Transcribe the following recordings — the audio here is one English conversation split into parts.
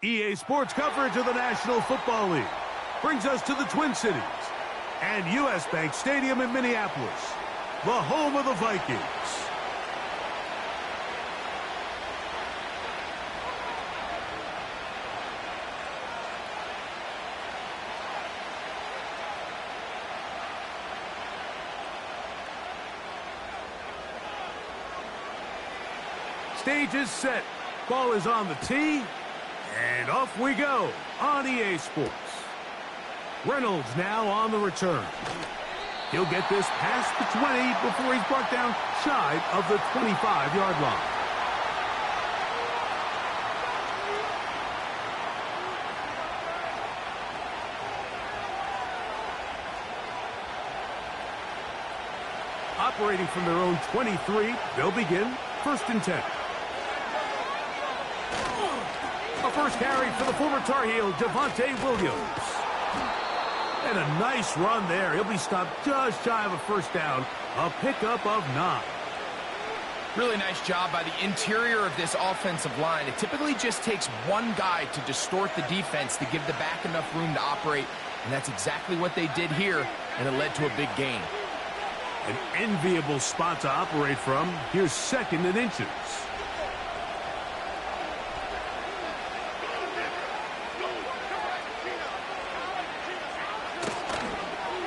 EA Sports coverage of the National Football League brings us to the Twin Cities and U.S. Bank Stadium in Minneapolis, the home of the Vikings. Stage is set. Ball is on the tee. And off we go on EA Sports. Reynolds now on the return. He'll get this past the 20 before he's brought down shy of the 25-yard line. Operating from their own 23, they'll begin 1st and 10. A first carry for the former Tar Heel, Javonte Williams. And a nice run there. He'll be stopped just shy of a first down. A pickup of 9. Really nice job by the interior of this offensive line. It typically just takes one guy to distort the defense to give the back enough room to operate. And that's exactly what they did here, and it led to a big gain. An enviable spot to operate from. Here's 2nd and inches.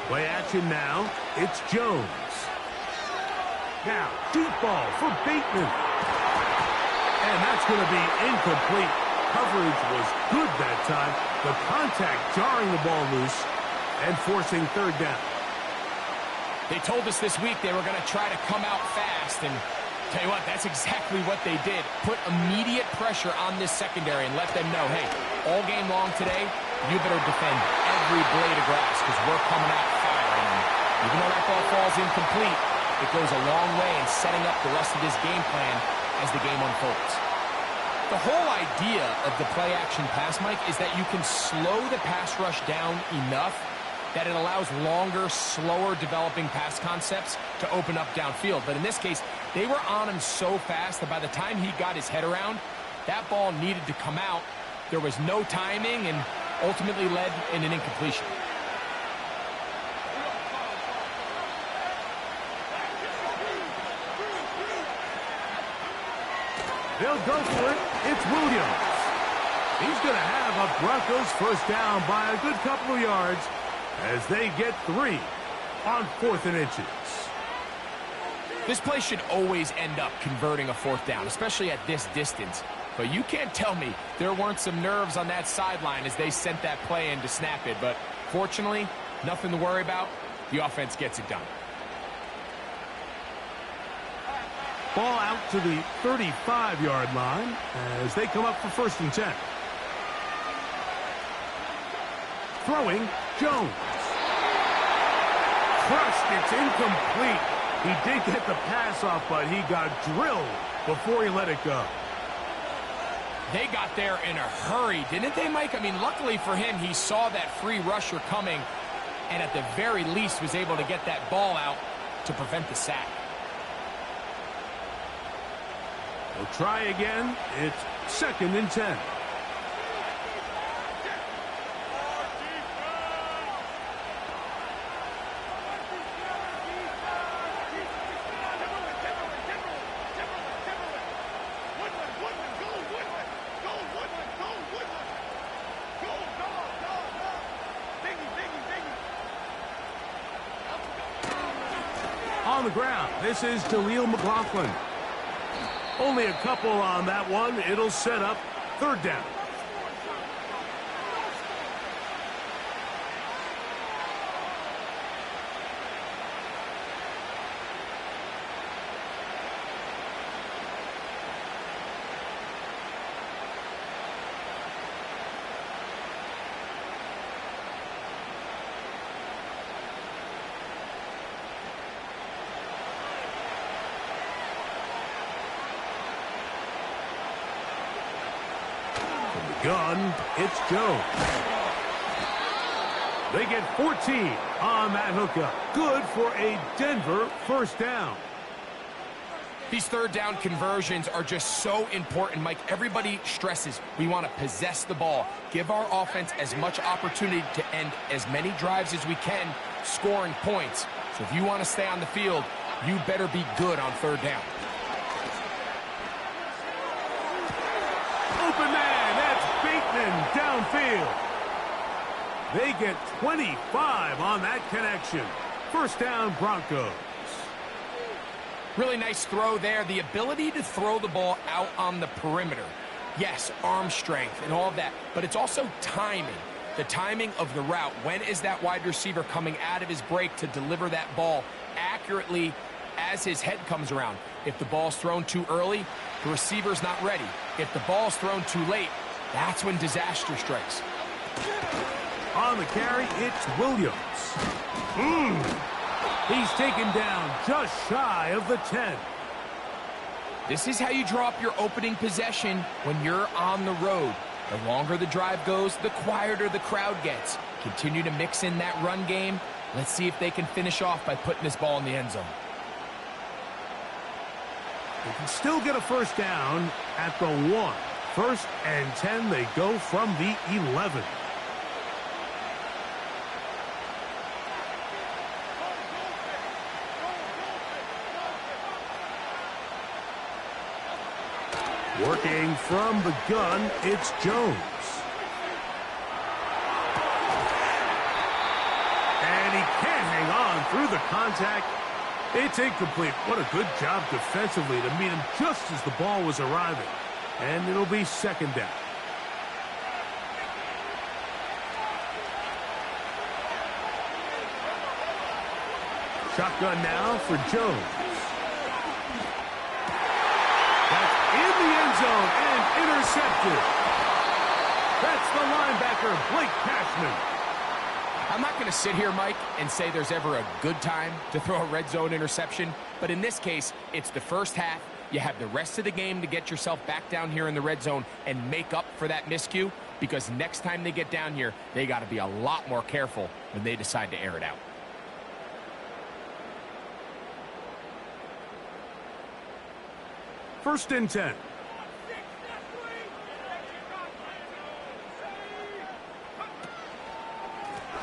Play action now. It's Jones. Now, deep ball for Bateman. And that's going to be incomplete. Coverage was good that time. The contact jarring the ball loose and forcing 3rd down. They told us this week they were going to try to come out fast, and tell you what, that's exactly what they did. Put immediate pressure on this secondary and let them know, hey, all game long today, you better defend every blade of grass because we're coming out firing. And even though that ball falls incomplete, it goes a long way in setting up the rest of this game plan as the game unfolds. The whole idea of the play-action pass, Mike, is that you can slow the pass rush down enough that it allows longer, slower developing pass concepts to open up downfield. But in this case, they were on him so fast that by the time he got his head around, that ball needed to come out. There was no timing and ultimately led in an incompletion. They'll go for it. It's Williams. He's going to have a Broncos first down by a good couple of yards as they get 3 on 4th and inches. This play should always end up converting a 4th down, especially at this distance. But you can't tell me there weren't some nerves on that sideline as they sent that play in to snap it. But fortunately, nothing to worry about. The offense gets it done. Ball out to the 35-yard line as they come up for 1st and 10. Throwing, Jones. Crushed, it's incomplete. He did get the pass off, but he got drilled before he let it go. They got there in a hurry, didn't they, Mike? I mean, luckily for him, he saw that free rusher coming and at the very least was able to get that ball out to prevent the sack. They'll try again. It's 2nd and 10. On the ground, this is Jaleel McLaughlin. Only a couple on that one. It'll set up 3rd down. Gun, it's Jones. They get 14 on that hookup. Good for a Denver first down. These third down conversions are just so important, Mike. Everybody stresses we want to possess the ball, give our offense as much opportunity to end as many drives as we can, scoring points. So if you want to stay on the field, you better be good on third down. Open man, that's Bateman downfield. They get 25 on that connection. First down, Broncos. Really nice throw there. The ability to throw the ball out on the perimeter. Yes, arm strength and all of that, but it's also timing. The timing of the route. When is that wide receiver coming out of his break to deliver that ball accurately as his head comes around? If the ball's thrown too early, the receiver's not ready. If the ball's thrown too late, that's when disaster strikes. On the carry, it's Williams. He's taken down just shy of the 10. This is how you draw up your opening possession when you're on the road. The longer the drive goes, the quieter the crowd gets. Continue to mix in that run game. Let's see if they can finish off by putting this ball in the end zone. They can still get a first down at the 1. First and 10, they go from the 11. Working from the gun, it's Jones. And he can't hang on through the contact. It's incomplete. What a good job defensively to meet him just as the ball was arriving. And it'll be second down. Shotgun now for Jones. Zone and intercepted. That's the linebacker, Blake Cashman. I'm not going to sit here, Mike, and say there's ever a good time to throw a red zone interception, but in this case, it's the first half. You have the rest of the game to get yourself back down here in the red zone and make up for that miscue, because next time they get down here, they got to be a lot more careful when they decide to air it out. First and 10.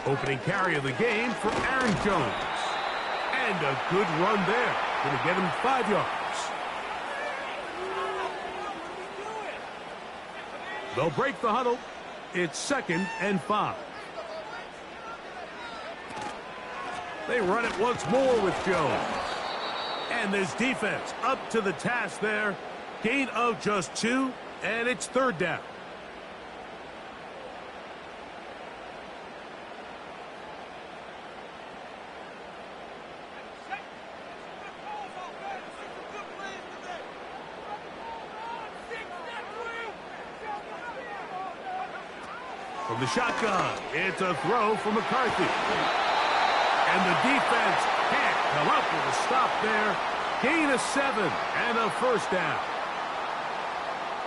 Opening carry of the game for Aaron Jones. And a good run there. Going to get him 5 yards. They'll break the huddle. It's second and 5. They run it once more with Jones. And this defense up to the task there. Gain of just 2, and it's third down. From the shotgun, it's a throw for McCarthy. And the defense can't come up with a stop there. Gain of 7 and a first down.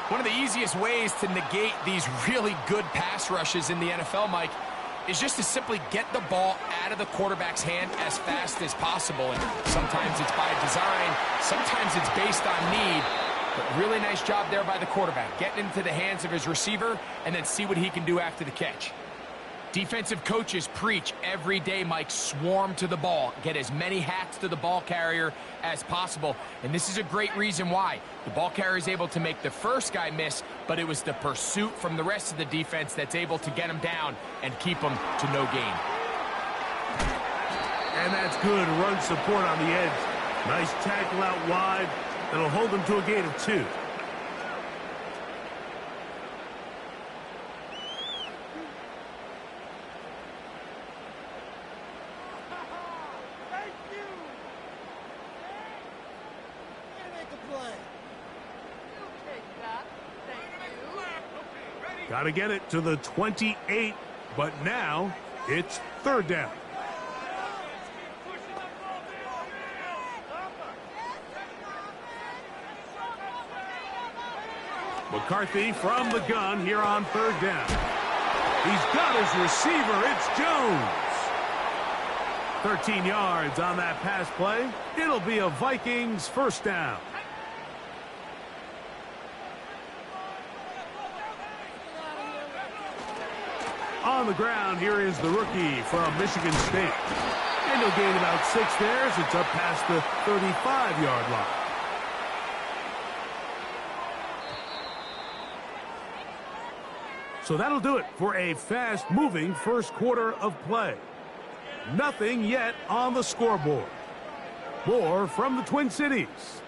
One of the easiest ways to negate these really good pass rushes in the NFL, Mike, is just to simply get the ball out of the quarterback's hand as fast as possible. And sometimes it's by design, sometimes it's based on need. But really nice job there by the quarterback, getting into the hands of his receiver and then see what he can do after the catch. Defensive coaches preach every day, Mike, swarm to the ball. Get as many hats to the ball carrier as possible. And this is a great reason why. The ball carrier is able to make the first guy miss, but it was the pursuit from the rest of the defense that's able to get him down and keep him to no gain. And that's good run support on the edge. Nice tackle out wide. That'll hold them to a gain of 2. Got to get it to the 28, but now it's third down. McCarthy from the gun here on third down. He's got his receiver. It's Jones. 13 yards on that pass play. It'll be a Vikings first down. On the ground, here is the rookie from Michigan State. And he'll gain about 6 there as it's up past the 35-yard line. So that'll do it for a fast-moving first quarter of play. Nothing yet on the scoreboard. More from the Twin Cities.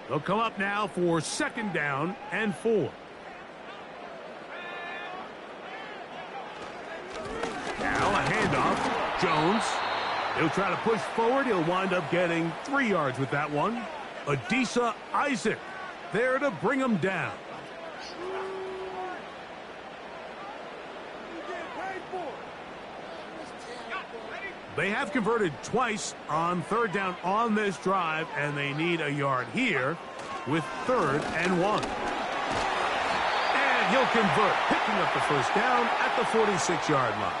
They'll come up now for 2nd down and 4. Now a handoff. Jones. He'll try to push forward. He'll wind up getting 3 yards with that one. Adisa Isaac there to bring him down. They have converted twice on 3rd down on this drive, and they need a yard here with 3rd and 1. And he'll convert, picking up the 1st down at the 46-yard line.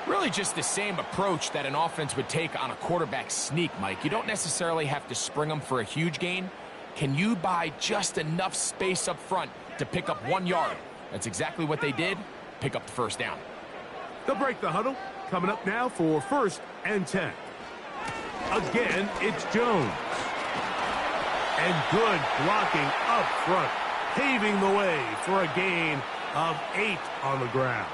Really just the same approach that an offense would take on a quarterback sneak, Mike. You don't necessarily have to spring them for a huge gain. Can you buy just enough space up front to pick up 1 yard? That's exactly what they did. Pick up the 1st down. They'll break the huddle. Coming up now for 1st and 10. Again, it's Jones. And good blocking up front, paving the way for a gain of 8 on the ground.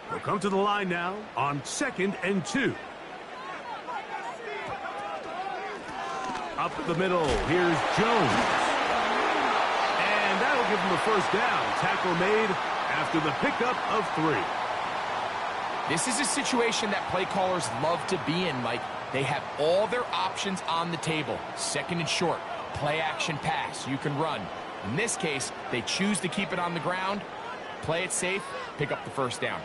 They'll come to the line now on 2nd and 2. Up the middle, here's Jones. And that'll give him the 1st down. Tackle made after the pickup of 3. This is a situation that play callers love to be in, Mike. They have all their options on the table. 2nd and short, play action pass, you can run. In this case, they choose to keep it on the ground, play it safe, pick up the 1st down.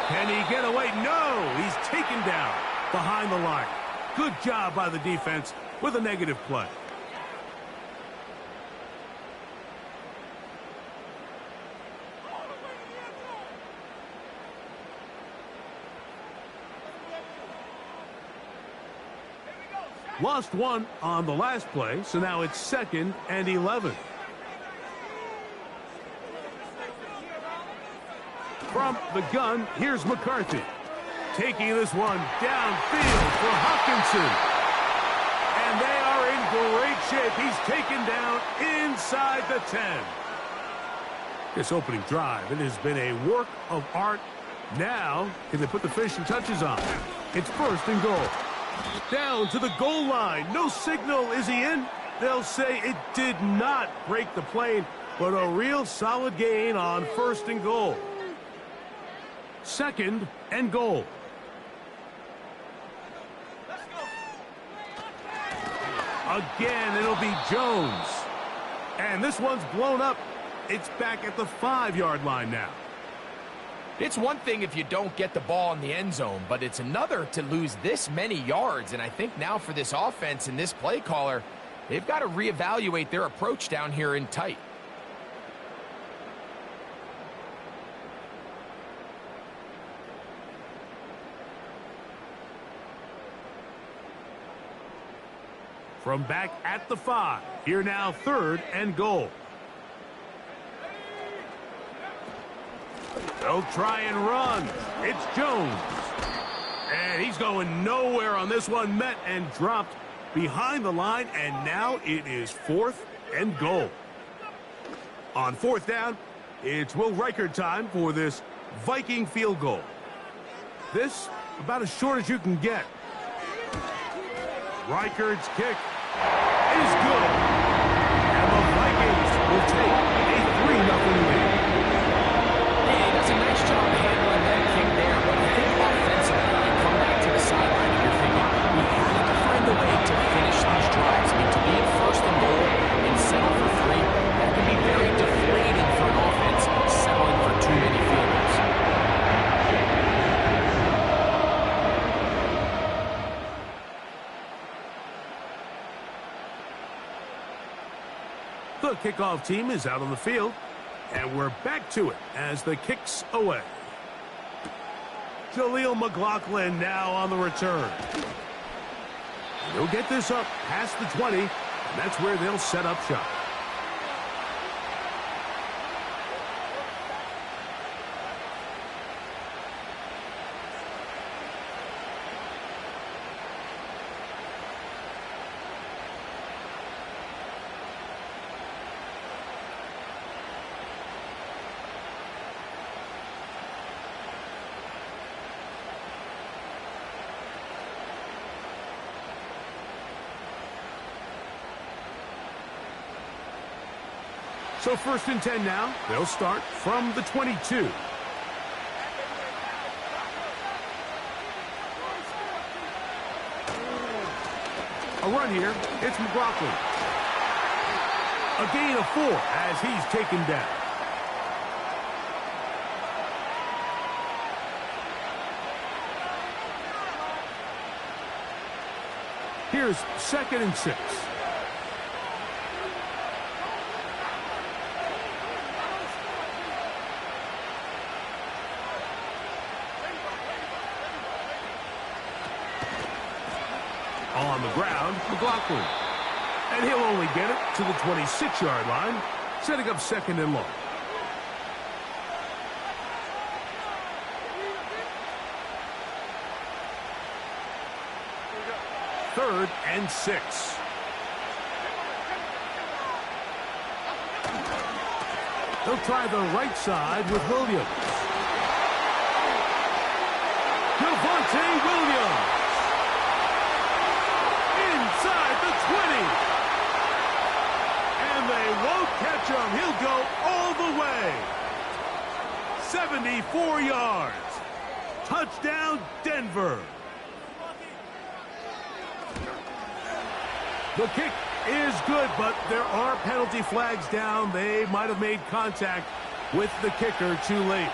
Can he get away? No! He's taken down behind the line. Good job by the defense with a negative play. Lost 1 on the last play, so now it's 2nd and 11. From the gun, here's McCarthy. Taking this one downfield for Hopkinson. And they are in great shape. He's taken down inside the 10. This opening drive, it has been a work of art. Now, can they put the finishing touches on? It's 1st and goal. Down to the goal line. No signal. Is he in? They'll say it did not break the plane, but a real solid gain on 1st and goal. 2nd and goal. Again, it'll be Jones. And this one's blown up. It's back at the 5-yard line now. It's one thing if you don't get the ball in the end zone, but it's another to lose this many yards. And I think now for this offense and this play caller, they've got to reevaluate their approach down here in tight. From back at the 5, here now 3rd and goal. They'll try and run. It's Jones. And he's going nowhere on this one. Met and dropped behind the line, and now it is 4th and goal. On 4th down, it's Will Reichard time for this Viking field goal. This about as short as you can get. Reichard's kick is good. And the Vikings will take a 3-0 lead. He does a nice job handling that kick there, but I think offensively, you come back to the sideline and you're thinking, we have to find a way to finish these drives. I mean, to be in 1st and goal and settle for 3, that can be very deflating The kickoff team is out on the field, and we're back to it as the kick's away. Jaleel McLaughlin now on the return. He'll get this up past the 20, and that's where they'll set up shop. So 1st and 10 now. They'll start from the 22. A run here. It's McLaughlin. A gain of 4 as he's taken down. Here's 2nd and 6. On the ground, McLaughlin. And he'll only get it to the 26-yard line, setting up 2nd and long. Third and 6. They'll try the right side with Williams. Javonte Williams. Inside the 20. And they won't catch him. He'll go all the way. 74 yards. Touchdown, Denver. The kick is good, but there are penalty flags down. They might have made contact with the kicker too late.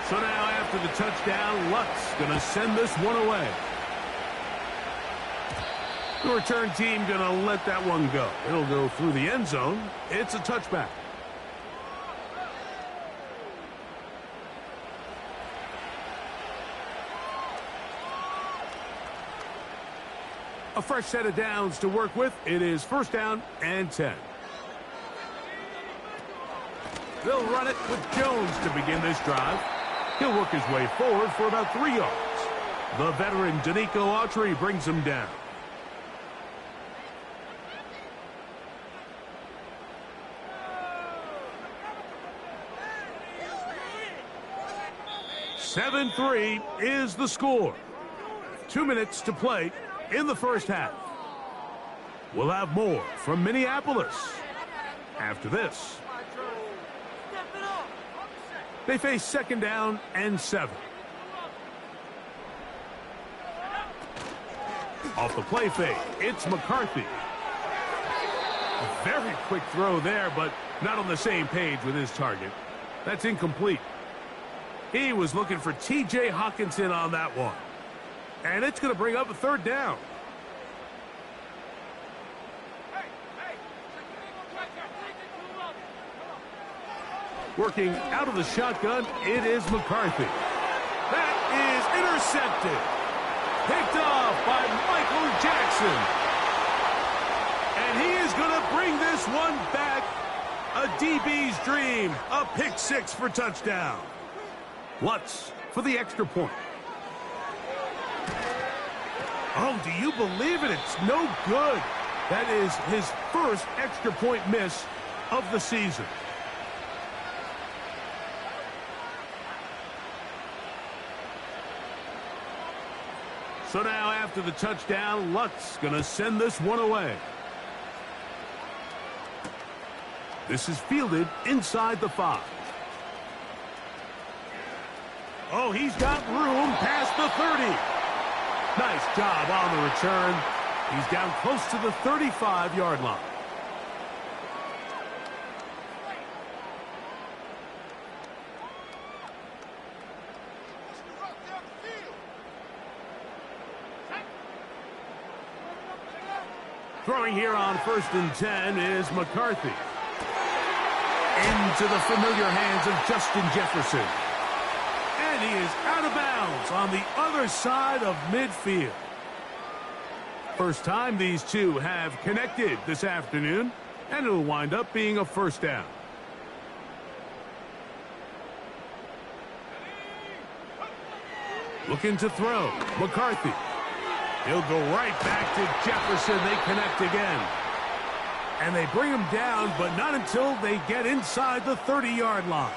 So now after the touchdown, Luck's going to send this one away. The return team going to let that one go. It'll go through the end zone. It's a touchback. A fresh set of downs to work with. It is 1st down and 10. They'll run it with Jones to begin this drive. He'll work his way forward for about 3 yards. The veteran Danico Autry brings him down. "7-3 is the score. 2 minutes to play in the first half. We'll have more from Minneapolis after this. They face 2nd down and 7. Off the play fake, it's McCarthy. A very quick throw there, but not on the same page with his target. That's incomplete. He was looking for T.J. Hockenson on that one. And it's going to bring up a 3rd down. Working out of the shotgun, it is McCarthy. That is intercepted. Picked off by Michael Jackson. And he is going to bring this one back. A DB's dream. A pick 6 for touchdown. Lutz for the extra point. Oh, do you believe it? It's no good. That is his first extra point miss of the season. So now after the touchdown, Lutz going to send this one away. This is fielded inside the 5. Oh, he's got room past the 30. Nice job on the return. He's down close to the 35-yard line. Throwing here on 1st and 10 is McCarthy. Into the familiar hands of Justin Jefferson. And he is out of bounds on the other side of midfield. First time these two have connected this afternoon, and it'll wind up being a first down. Looking to throw. McCarthy. He'll go right back to Jefferson. They connect again. And they bring him down, but not until they get inside the 30-yard line.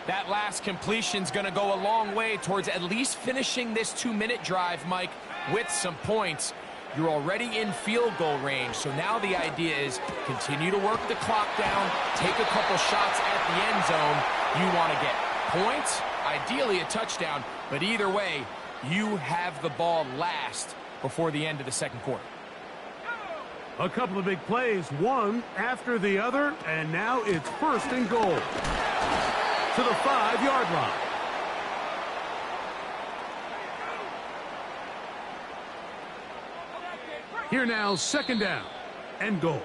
That last completion's going to go a long way towards at least finishing this 2-minute drive, Mike, with some points. You're already in field goal range, so now the idea is continue to work the clock down, take a couple shots at the end zone. You want to get points, ideally a touchdown, but either way, you have the ball last before the end of the second quarter. A couple of big plays, one after the other, and now it's 1st and goal. To the 5-yard line. Here now, 2nd down and goal.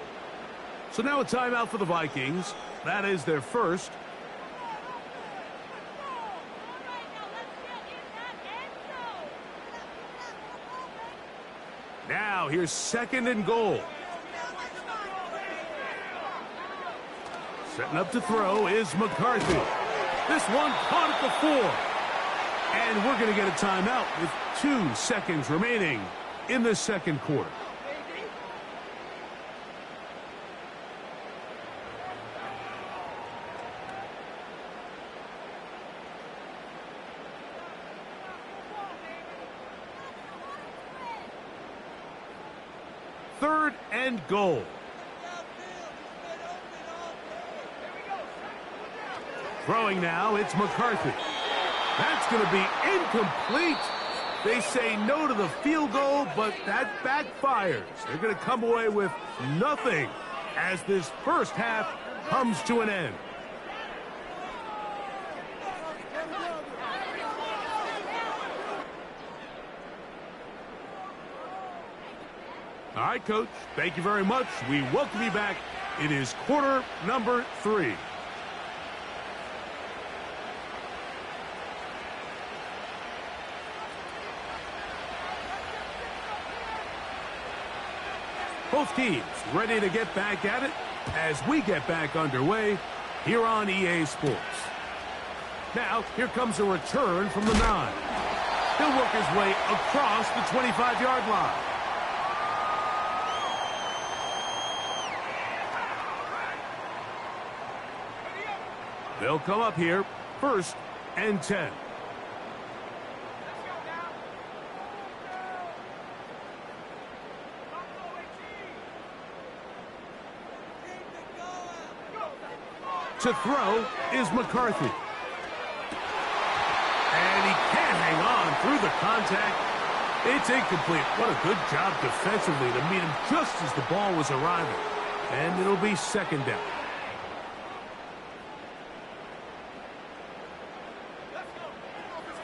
So now a timeout for the Vikings. That is their first. Now here's 2nd and goal. Setting up to throw is McCarthy. This one caught at the 4. And we're going to get a timeout with 2 seconds remaining in the second quarter. Third and goal. Throwing now, it's McCarthy. That's going to be incomplete. They say no to the field goal, but that backfires. They're going to come away with nothing as this first half comes to an end. All right, Coach, thank you very much. We welcome you back. It is quarter number 3. Both teams ready to get back at it as we get back underway here on EA Sports. Now, here comes a return from the 9. He'll work his way across the 25-yard line. They'll come up here, 1st and 10. To throw is McCarthy. And he can't hang on through the contact. It's incomplete. What a good job defensively to meet him just as the ball was arriving. And it'll be 2nd down.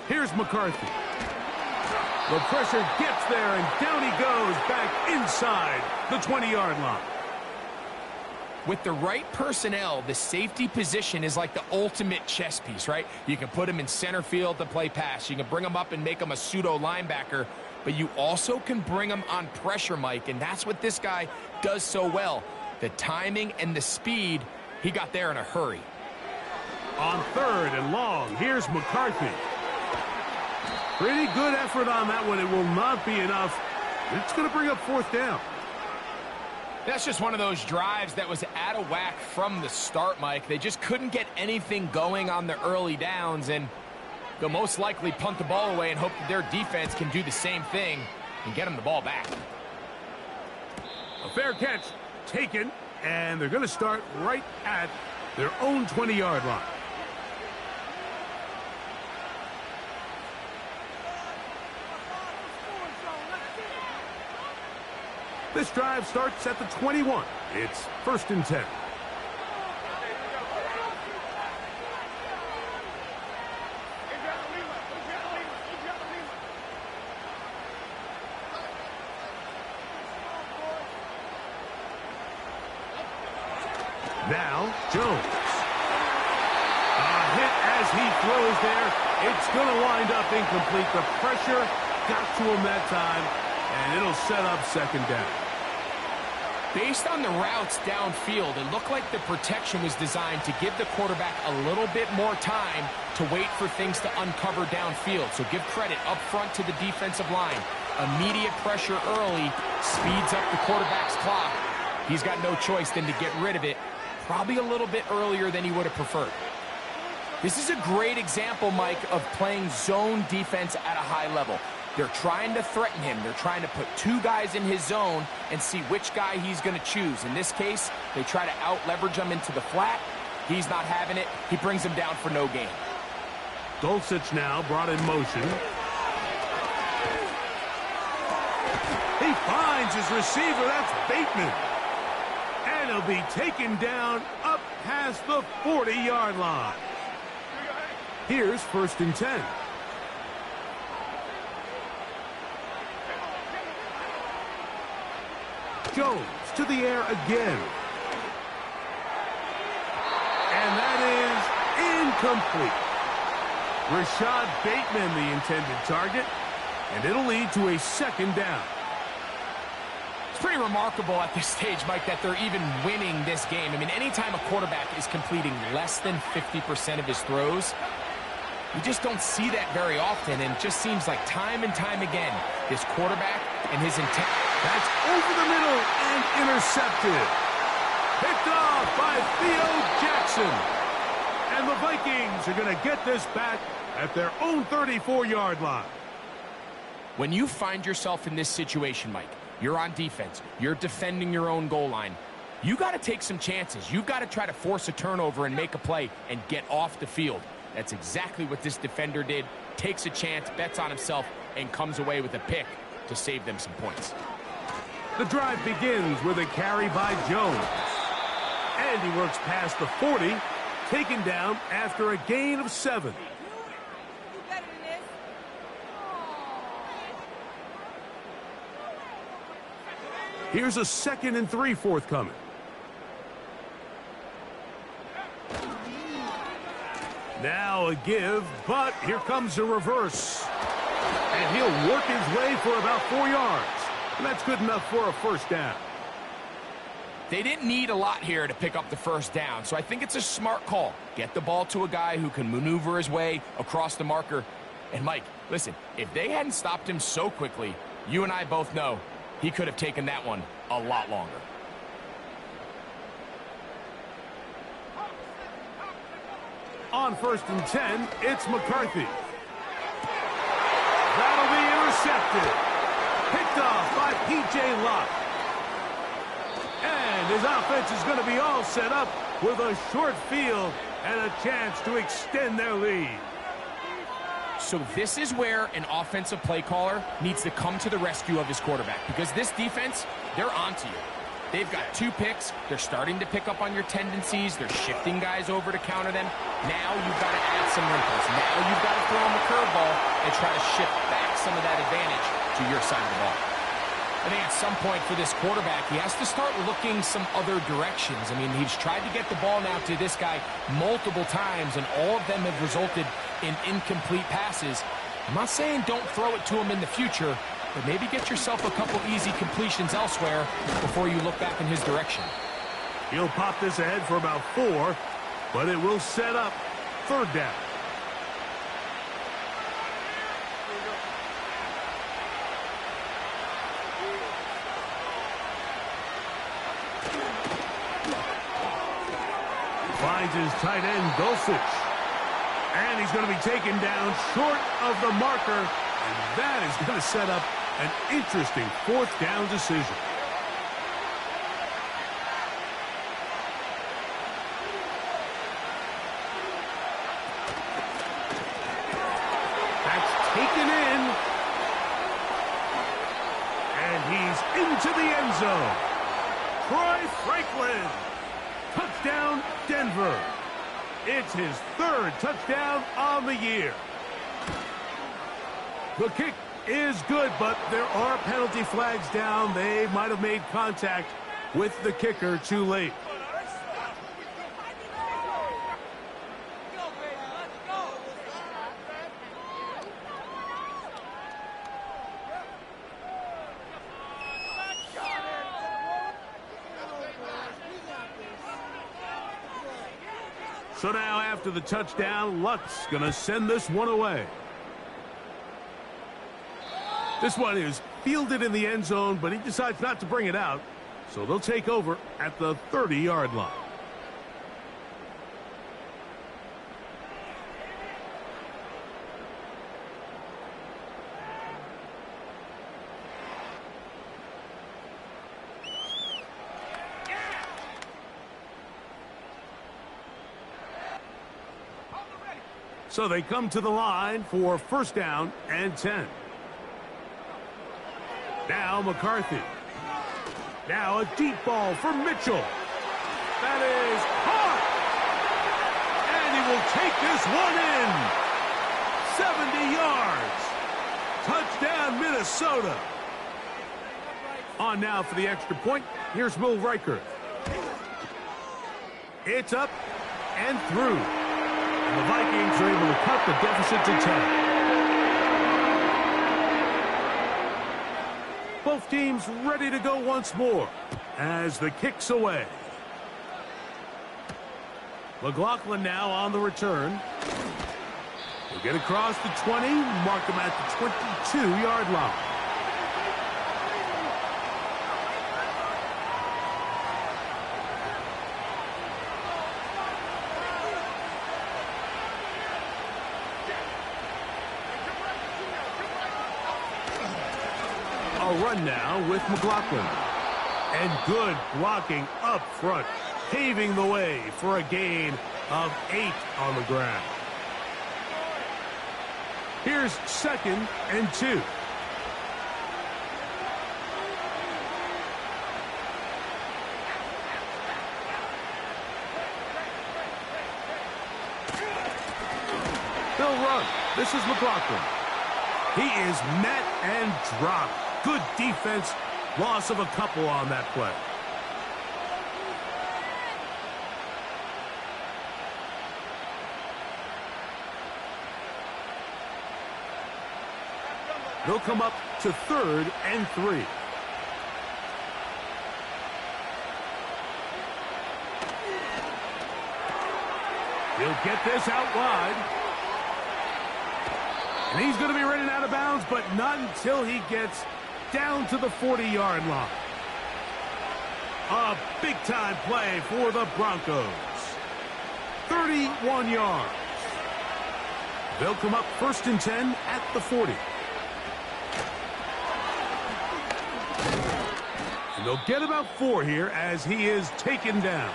Here's McCarthy. The pressure gets there, and down he goes back inside the 20-yard line. With the right personnel, the safety position is like the ultimate chess piece, right? You can put him in center field to play pass. You can bring him up and make him a pseudo linebacker, but you also can bring him on pressure, Mike, and that's what this guy does so well. The timing and the speed, he got there in a hurry. On 3rd and long, here's McCarthy. Pretty good effort on that one. It will not be enough. It's going to bring up 4th down. That's just one of those drives that was out of whack from the start, Mike. They just couldn't get anything going on the early downs, and they'll most likely punt the ball away and hope that their defense can do the same thing and get them the ball back. A fair catch taken, and they're going to start right at their own 20-yard line. This drive starts at the 21. It's 1st and 10. Now, Jones. A hit as he throws there. It's going to wind up incomplete. The pressure got to him that time, and it'll set up second down. Based on the routes downfield, it looked like the protection was designed to give the quarterback a little bit more time to wait for things to uncover downfield. So give credit up front to the defensive line. Immediate pressure early speeds up the quarterback's clock. He's got no choice than to get rid of it, probably a little bit earlier than he would have preferred. This is a great example, Mike, of playing zone defense at a high level. They're trying to threaten him. They're trying to put two guys in his zone and see which guy he's going to choose. In this case, they try to out-leverage him into the flat. He's not having it. He brings him down for no gain. Dulcich now brought in motion. He finds his receiver. That's Bateman. And he'll be taken down up past the 40-yard line. Here's 1st and 10. Jones to the air again. And that is incomplete. Rashad Bateman, the intended target. And it'll lead to a second down. It's pretty remarkable at this stage, Mike, that they're even winning this game. I mean, anytime a quarterback is completing less than 50% of his throws, you just don't see that very often, and it just seems like time and time again, this quarterback and his intent. That's over the middle and intercepted. Picked off by Theo Jackson. And the Vikings are going to get this back at their own 34-yard line. When you find yourself in this situation, Mike, you're on defense, you're defending your own goal line, you got to take some chances. You've got to try to force a turnover and make a play and get off the field. That's exactly what this defender did. Takes a chance, bets on himself, and comes away with a pick to save them some points. The drive begins with a carry by Jones. And he works past the 40, taken down after a gain of 7. Here's a 2nd and 3 forthcoming. Now a give, but here comes a reverse. And he'll work his way for about 4 yards. And that's good enough for a first down. They didn't need a lot here to pick up the first down, so I think it's a smart call. Get the ball to a guy who can maneuver his way across the marker. And, Mike, listen, if they hadn't stopped him so quickly, you and I both know he could have taken that one a lot longer. On 1st and 10, it's McCarthy. That'll be intercepted. Picked off by P.J. Locke. And his offense is going to be all set up with a short field and a chance to extend their lead. So this is where an offensive play caller needs to come to the rescue of his quarterback, because this defense, they're onto you. They've got 2 picks. They're starting to pick up on your tendencies. They're shifting guys over to counter them. Now you've got to add some wrinkles. Now you've got to throw him a curveball and try to shift back some of that advantage to your side of the ball. I think at some point for this quarterback, he has to start looking some other directions. I mean, he's tried to get the ball now to this guy multiple times, and all of them have resulted in incomplete passes. I'm not saying don't throw it to him in the future, but maybe get yourself a couple easy completions elsewhere before you look back in his direction. He'll pop this ahead for about 4, but it will set up 3rd down. Finds his tight end, Dulcich. And he's going to be taken down short of the marker. And that is going to set up an interesting 4th down decision. That's taken in. And he's into the end zone. Troy Franklin. Touchdown, Denver. It's his 3rd touchdown on the year. The kick is good, but there are penalty flags down. They might have made contact with the kicker too late. So now after the touchdown, Luck's going to send this one away. This one is fielded in the end zone, but he decides not to bring it out. So they'll take over at the 30-yard line. So they come to the line for first down and 10. Now McCarthy. Now a deep ball for Mitchell. That is caught. And he will take this one in. 70 yards. Touchdown, Minnesota. On now for the extra point. Here's Will Riker. It's up and through. And the Vikings are able to cut the deficit to 10. Both teams ready to go once more as the kick's away. McLaughlin now on the return. He'll get across the 20, mark him at the 22-yard line. Run now with McLaughlin. And good blocking up front, paving the way for a gain of 8 on the ground. Here's 2nd and 2. They'll run. This is McLaughlin. He is met and dropped. Good defense, loss of a couple on that play. They'll come up to 3rd and 3. He'll get this out wide. And he's going to be running out of bounds, but not until he gets down to the 40-yard line. A big-time play for the Broncos. 31 yards. They'll come up 1st and 10 at the 40. And they'll get about 4 here as he is taken down.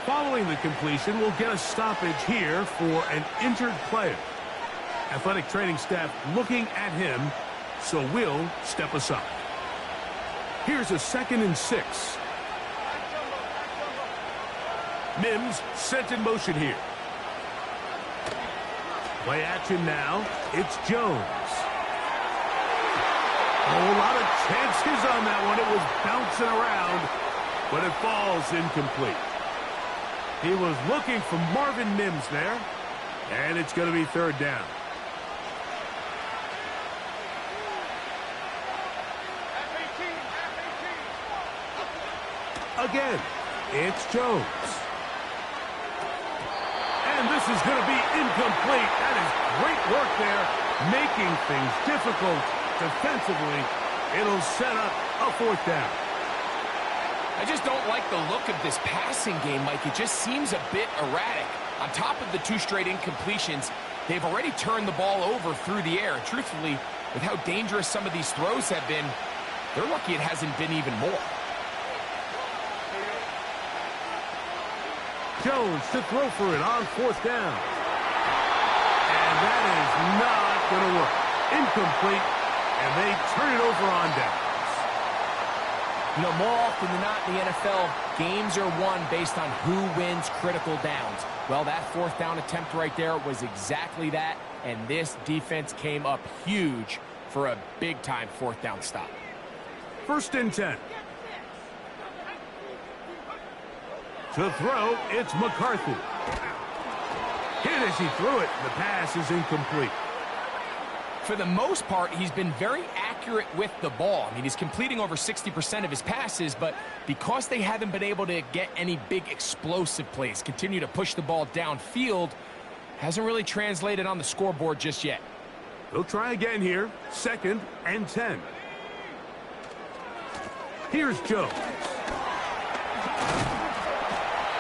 Following the completion, we'll get a stoppage here for an injured player. Athletic training staff looking at him, so we'll step aside. Here's a 2nd and 6. Mims sent in motion here. Play action now. It's Jones. Oh, a lot of chances on that one. It was bouncing around, but it falls incomplete. He was looking for Marvin Mims there, and it's going to be 3rd down. Again, it's Jones. And this is going to be incomplete. That is great work there, making things difficult defensively. It'll set up a 4th down. I just don't like the look of this passing game, Mike. It just seems a bit erratic. On top of the 2 straight incompletions, they've already turned the ball over through the air. Truthfully, with how dangerous some of these throws have been, they're lucky it hasn't been even more. Jones to throw for it on 4th down. And that is not going to work. Incomplete, and they turn it over on downs. You know, more often than not in the NFL, games are won based on who wins critical downs. Well, that 4th down attempt right there was exactly that, and this defense came up huge for a big-time 4th down stop. 1st and 10. To throw, it's McCarthy. Hit as he threw it. The pass is incomplete. For the most part, he's been very accurate accurate with the ball. I mean, he's completing over 60% of his passes, but because they haven't been able to get any big explosive plays, continue to push the ball downfield, hasn't really translated on the scoreboard just yet. They'll try again here. 2nd and 10. Here's Jones.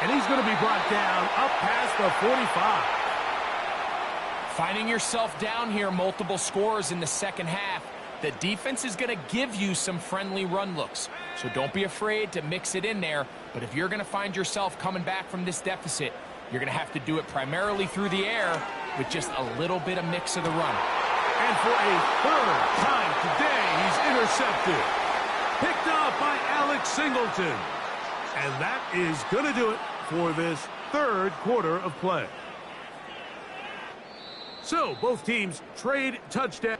And he's going to be brought down up past the 45. Finding yourself down here, multiple scores in the second half. The defense is going to give you some friendly run looks. So don't be afraid to mix it in there. But if you're going to find yourself coming back from this deficit, you're going to have to do it primarily through the air with just a little bit of mix of the run. And for a 3rd time today, he's intercepted. Picked off by Alex Singleton. And that is going to do it for this 3rd quarter of play. So both teams trade touchdown.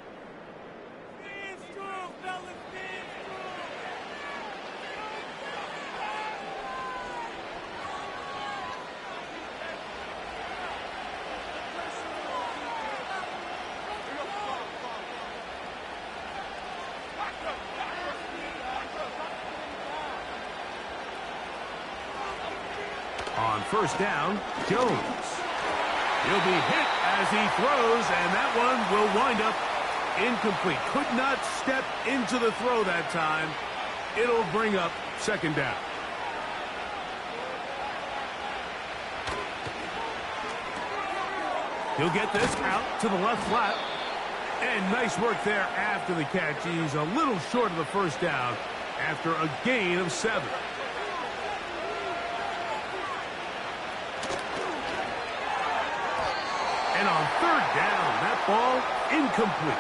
On 1st down, Jones. He'll be hit as he throws, and that one will wind up incomplete. Could not step into the throw that time. It'll bring up 2nd down. He'll get this out to the left flat. And nice work there after the catch. He's a little short of the 1st down after a gain of 7. And on 3rd down, that ball incomplete.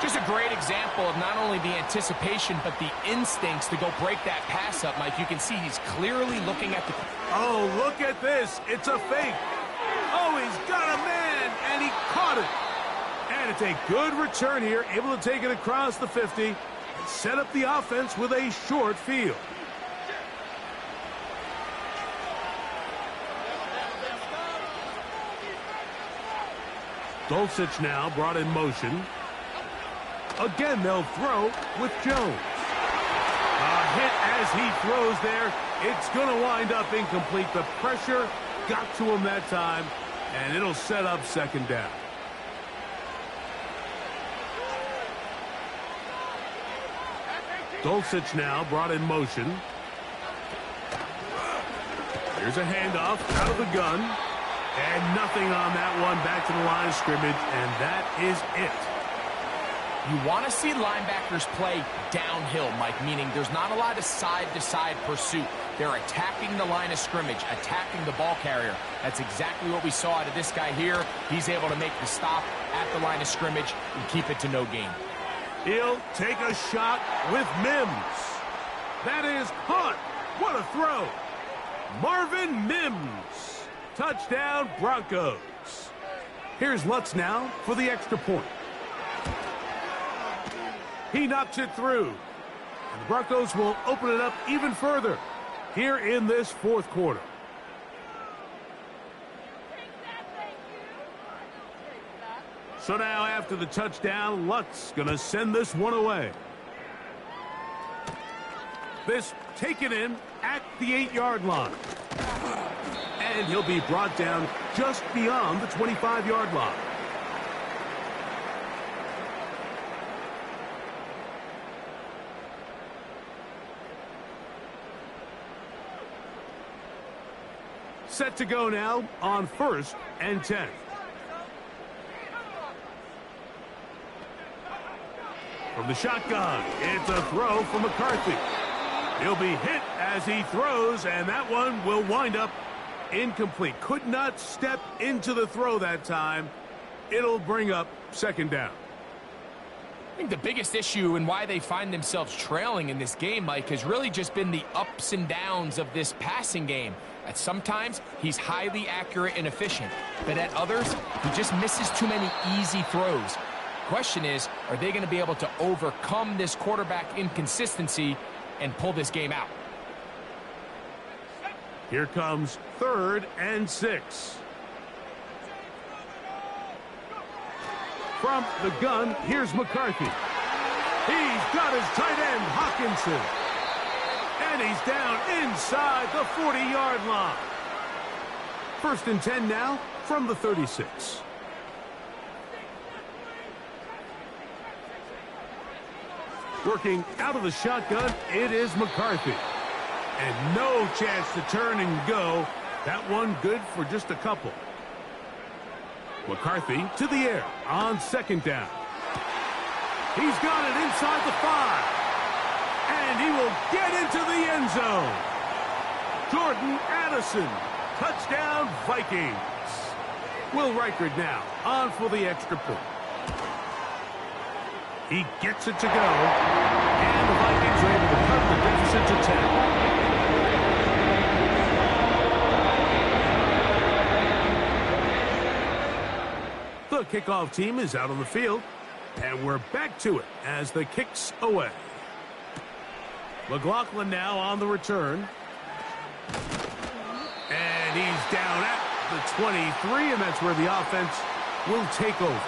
Just a great example of not only the anticipation, but the instincts to go break that pass up, Mike. You can see he's clearly looking at the... Oh, look at this. It's a fake. Oh, he's got a man, and he caught it. And it's a good return here, able to take it across the 50 and set up the offense with a short field. Dulcich now brought in motion. Again, they'll throw with Jones. A hit as he throws there. It's going to wind up incomplete. The pressure got to him that time, and it'll set up 2nd down. Dulcich now brought in motion. Here's a handoff out of the gun. And nothing on that one. Back to the line of scrimmage, and that is it. You want to see linebackers play downhill, Mike, meaning there's not a lot of side-to-side pursuit. They're attacking the line of scrimmage, attacking the ball carrier. That's exactly what we saw out of this guy here. He's able to make the stop at the line of scrimmage and keep it to no gain. He'll take a shot with Mims. That is caught. What a throw. Marvin Mims. Touchdown, Broncos. Here's Lutz now for the extra point. He knocks it through. And the Broncos will open it up even further here in this 4th quarter. So now after the touchdown, Lutz going to send this one away. This taken in at the 8-yard line. And he'll be brought down just beyond the 25-yard line. Set to go now on 1st and 10. From the shotgun, it's a throw from McCarthy. He'll be hit as he throws, and that one will wind up incomplete. Could not step into the throw that time. It'll bring up 2nd down. I think the biggest issue and why they find themselves trailing in this game, Mike, has really just been the ups and downs of this passing game. At sometimes, he's highly accurate and efficient, but at others, he just misses too many easy throws. Question is, are they going to be able to overcome this quarterback inconsistency and pull this game out? Here comes 3rd and 6. From the gun, here's McCarthy. He's got his tight end, Hawkinson. And he's down inside the 40-yard line. 1st and 10 now from the 36. Working out of the shotgun, it is McCarthy. And no chance to turn and go. That one good for just a couple. McCarthy to the air on 2nd down. He's got it inside the 5. And he will get into the end zone. Jordan Addison. Touchdown, Vikings. Will Reichard now on for the extra point. He gets it to go. And the Vikings are able to cut the deficit to 10. The kickoff team is out on the field. And we're back to it as the kick's away. McLaughlin now on the return. And he's down at the 23, and that's where the offense will take over.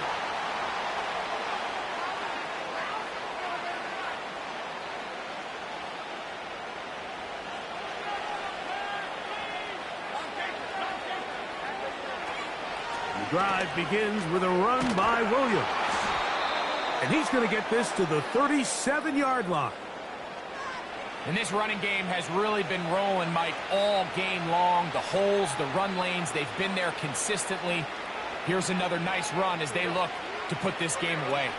The drive begins with a run by Williams. And he's going to get this to the 37-yard line. And this running game has really been rolling, Mike, all game long. The holes, the run lanes, they've been there consistently. Here's another nice run as they look to put this game away.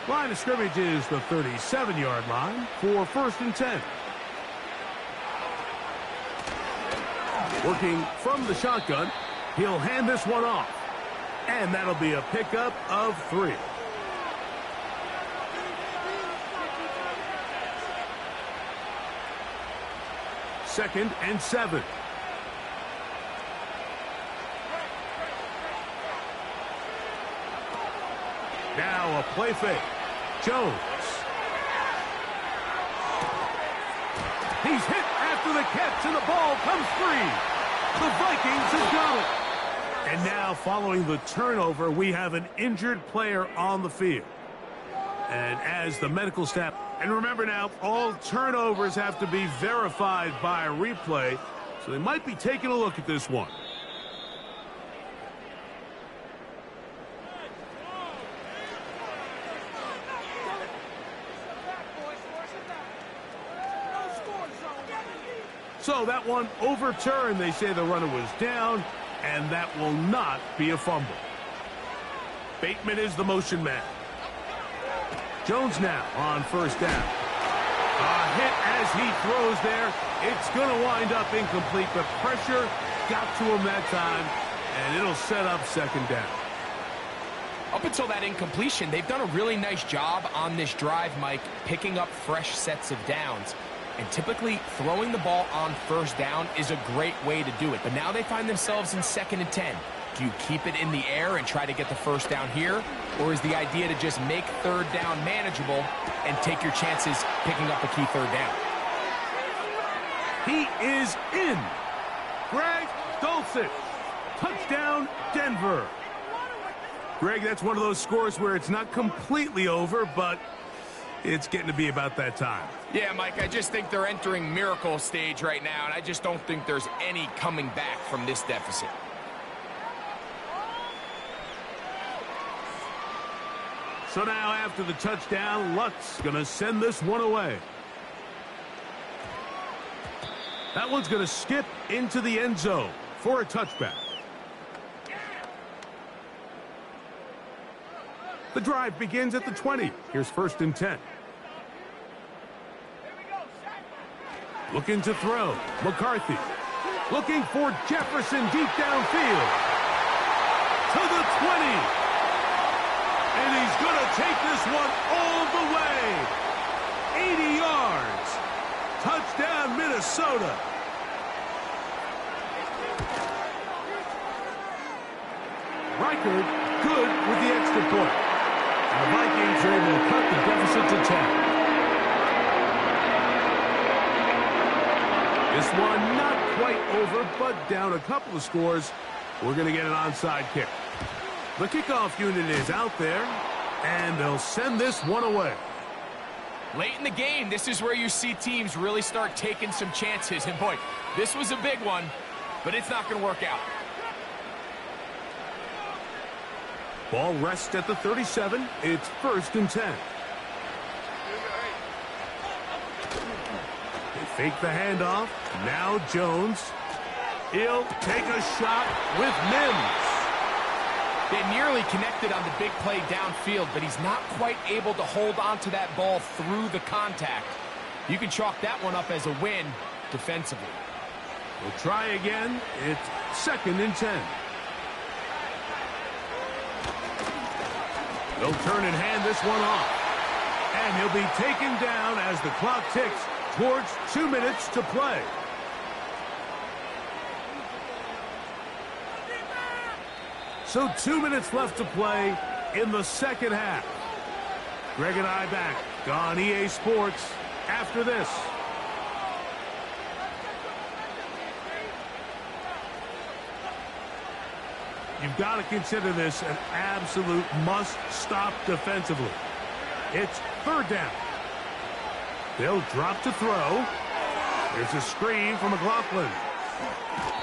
Line of scrimmage is the 37-yard line for 1st and 10. Working from the shotgun, he'll hand this one off. And that'll be a pickup of 3. Second and 7. Now a play fake. Jones. He's hit after the catch, and the ball comes free. The Vikings have got it. And now, following the turnover, we have an injured player on the field. And as the medical staff, and remember now, all turnovers have to be verified by a replay, so they might be taking a look at this one. So that one overturned. They say the runner was down, and that will not be a fumble. Bateman is the motion man. Jones now on 1st down. A hit as he throws there. It's going to wind up incomplete, but pressure got to him that time, and it'll set up 2nd down. Up until that incompletion, they've done a really nice job on this drive, Mike, picking up fresh sets of downs. And typically, throwing the ball on 1st down is a great way to do it. But now they find themselves in 2nd and 10. Do you keep it in the air and try to get the 1st down here? Or is the idea to just make 3rd down manageable and take your chances picking up a key 3rd down? He is in. Greg Dulcich. Touchdown, Denver. Greg, that's one of those scores where it's not completely over, but it's getting to be about that time. Yeah, Mike, I just think they're entering miracle stage right now, and I just don't think there's any coming back from this deficit. So now after the touchdown, Lutz going to send this one away. That one's going to skip into the end zone for a touchback. The drive begins at the 20. Here's 1st and 10. Looking to throw. McCarthy. Looking for Jefferson deep downfield. To the 20. And he's going to take this one all the way. 80 yards. Touchdown, Minnesota. Reichard good with the extra point. And the Vikings are able to cut the deficit to 10. This one not quite over, but down a couple of scores. We're going to get an onside kick. The kickoff unit is out there, and they'll send this one away. Late in the game, this is where you see teams really start taking some chances. And boy, this was a big one, but it's not going to work out. Ball rests at the 37. It's 1st and 10. They fake the handoff. Now Jones. He'll take a shot with Mims. They nearly connected on the big play downfield, but he's not quite able to hold on to that ball through the contact. You can chalk that one up as a win defensively. We'll try again. It's 2nd and 10. They'll turn and hand this one off. And he'll be taken down as the clock ticks towards 2 minutes to play. So 2 minutes left to play in the second half. Greg and I back on EA Sports after this. You've got to consider this an absolute must-stop defensively. It's 3rd down. They'll drop to throw. There's a screen from McLaughlin.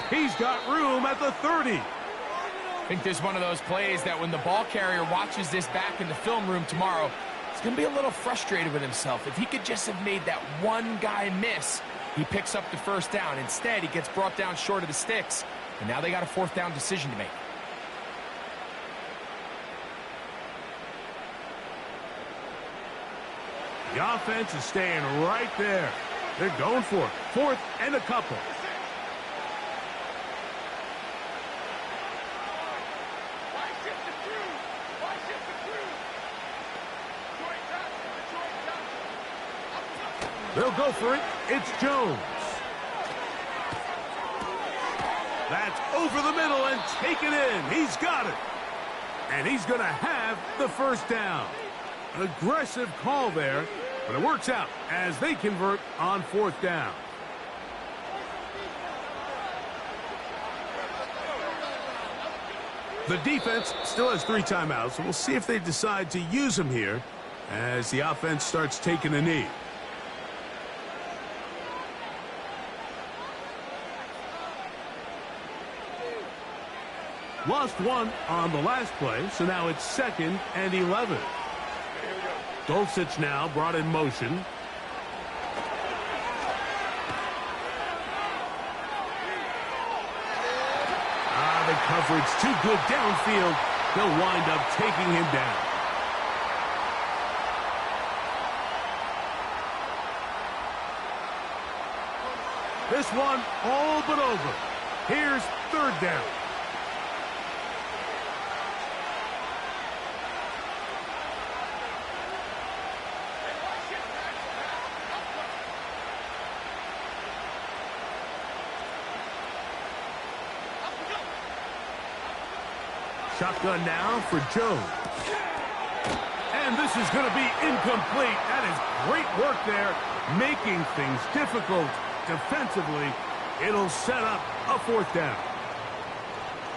He's got room at the 30. I think there's one of those plays that when the ball carrier watches this back in the film room tomorrow, he's going to be a little frustrated with himself. If he could just have made that one guy miss, he picks up the 1st down. Instead, he gets brought down short of the sticks, and now they got a 4th down decision to make. The offense is staying right there. They're going for it. 4th and a couple. They'll go for it. It's Jones. That's over the middle and taken in. He's got it. And he's going to have the 1st down. An aggressive call there, but it works out as they convert on 4th down. The defense still has 3 timeouts, so we'll see if they decide to use them here as the offense starts taking a knee. Lost 1 on the last play, so now it's 2nd and 11. Dulcich now brought in motion. The coverage too good downfield. They'll wind up taking him down. This one all but over. Here's 3rd down. Shotgun now for Jones. And this is going to be incomplete. That is great work there, making things difficult defensively. It'll set up a 4th down.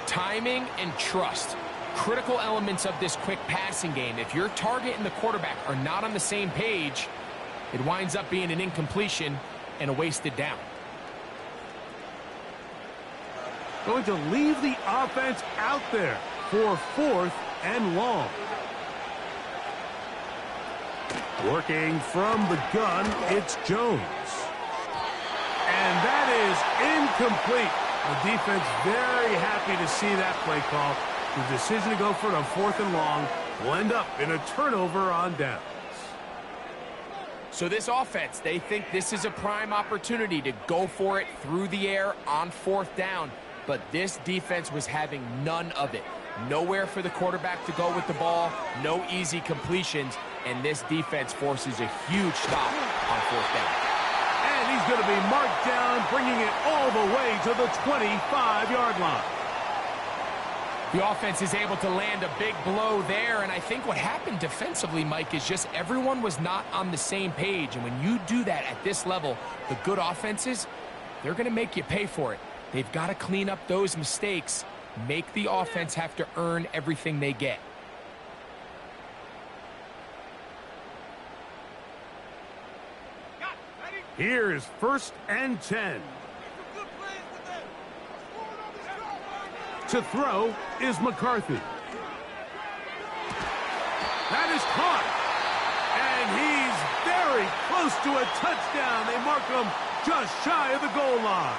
Timing and trust, critical elements of this quick passing game. If your target and the quarterback are not on the same page, it winds up being an incompletion and a wasted down. Going to leave the offense out there for 4th and long. Working from the gun, it's Jones. And that is incomplete. The defense very happy to see that play call. The decision to go for it on 4th and long will end up in a turnover on downs. So this offense, they think this is a prime opportunity to go for it through the air on 4th down. But this defense was having none of it. Nowhere for the quarterback to go with the ball, no easy completions, and this defense forces a huge stop on 4th down. And he's going to be marked down, bringing it all the way to the 25-yard line. The offense is able to land a big blow there, and I think what happened defensively, Mike, is just everyone was not on the same page. And when you do that at this level, the good offenses, they're going to make you pay for it. They've got to clean up those mistakes, make the offense have to earn everything they get. Here is 1st and 10. To throw is McCarthy. That is caught. And he's very close to a touchdown. They mark him just shy of the goal line.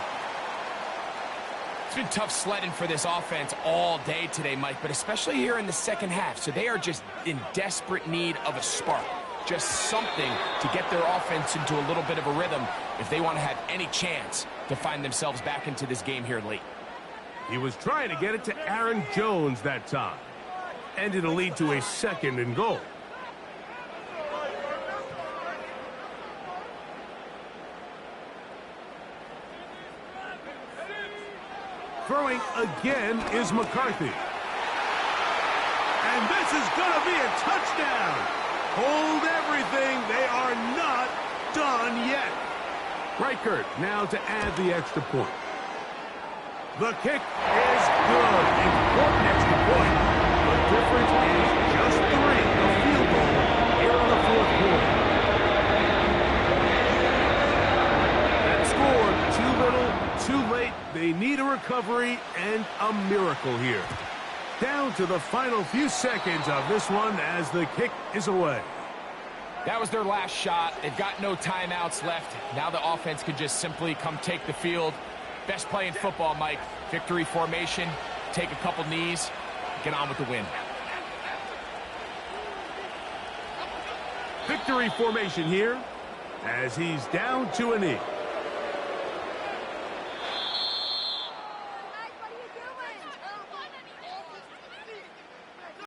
It's been tough sledding for this offense all day today, Mike, but especially here in the second half. So they are just in desperate need of a spark. Just something to get their offense into a little bit of a rhythm if they want to have any chance to find themselves back into this game here late. He was trying to get it to Aaron Jones that time. And it'll lead to a 2nd and goal. Throwing again is McCarthy. And this is going to be a touchdown. Hold everything. They are not done yet. Reichert now to add the extra point. The kick is good. Important extra point. The difference is just 3. A field goal here in the 4th quarter. That scored too little, too late. They need a recovery and a miracle here. Down to the final few seconds of this one as the kick is away. That was their last shot. They've got no timeouts left. Now the offense can just simply come take the field. Best play in football, Mike. Victory formation, take a couple knees, get on with the win. Victory formation here as he's down to a knee.